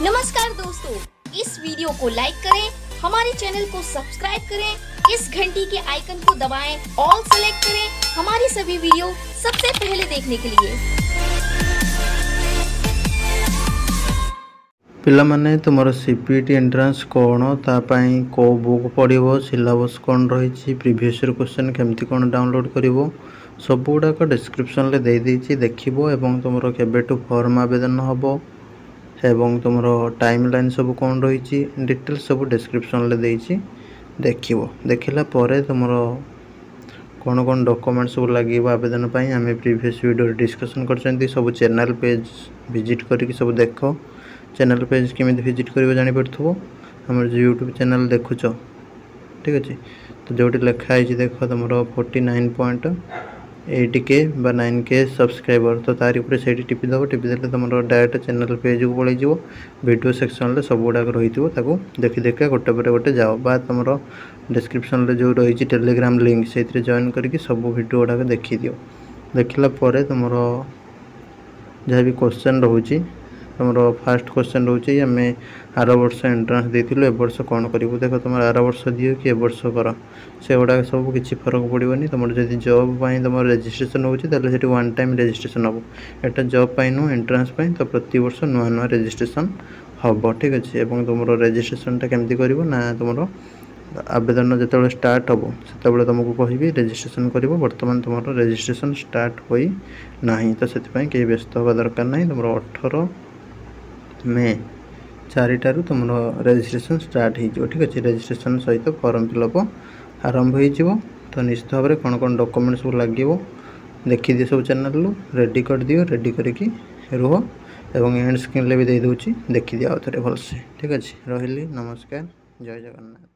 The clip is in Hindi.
नमस्कार दोस्तों, इस वीडियो को लाइक करें, हमारे चैनल को सब्सक्राइब करें, इस घंटी के आइकन को दबाएं, ऑल सेलेक्ट करें हमारी सभी वीडियो सबसे पहले देखने के लिए। पिलामाने तुमर सीपीटी एंट्रांस कौन तापाई को बुक पढ़ो सिलेबस कौन रही प्रीवियस क्वेश्चन केमती कौन डाउनलोड करिवो सब गुड़ाक डिस्क्रिप्शन ले दे देछि देखिबो एवं तुमरो केबेटू फॉर्म आवेदन हबो एवं तुमरो टाइमलाइन सब कौन रही डिटेल सब डिस्क्रिप्शन ले देछि देखिबो देखिला परे तुमरो कौन कौन डॉक्यूमेंट सब लगे आवेदन पाई आमे प्रीवियस वीडियो डिस्कशन करछंती सब चैनल पेज विजिट करके सब देखो चैनल पेज केमी विजिट कर जानी पड़ो आम जो यूट्यूब चैनल देखुच ठीक अच्छे तो जो लिखाई देख तुम 49.8K बा 9K सब्सक्राइबर तो तारी ऊपर से टिपिदेव टिपिदेले तुम डायरेक्ट चैनल पेज को पलैज वीडियो सेक्शन सब गुड़ाक रही देखी देखा गोटे पर गोटे जाओ बा तुम डिस्क्रिप्शन जो रही टेलीग्राम लिंक से जॉइन करके सब वीडियो गुड़ाक देखी दियो देखला तुम जहाँ भी क्वेश्चन रोचे तुम फास्ट क्वेश्चन रोचे आम आर वर्ष एंट्रांस देलु ए वर्ष कौन करूँ देख तुम आर वर्ष दियो कि ए वर्ष कर से गुड़ा सब किसी फरक पड़ोनी तुम जब जॉब तुम रजिस्ट्रेशन होती वन टाइम रजिस्ट्रेशन हम एटा जॉब नु एंट्रांस तो प्रति वर्ष नुआ नुआ रजिस्ट्रेशन हम ठीक अच्छे तुम रजिस्ट्रेशनटा केमती कर तुम आवेदन जो स्टार्ट हम से तुमको कहि रजिस्ट्रेशन कर बर्तमान तुम रजिस्ट्रेशन स्टार्ट होना तो से कहीं व्यस्त हवा दरकार ना तुम 18 मे 4 तुम रजिस्ट्रेशन स्टार्ट हो ठीक अच्छे रजिस्ट्रेशन सहित फॉर्म फिलअप आरंभ हो तो निश्चित भाव में कौन कौन डॉक्यूमेंट सब लगे देखी सब चैनल रेडी कर दियो रेडी करके रुह एवं एंड स्क्रीन भी दे दूँ देखी दिया आउ थे भलसे ठीक अच्छे रही नमस्कार जय जगन्नाथ।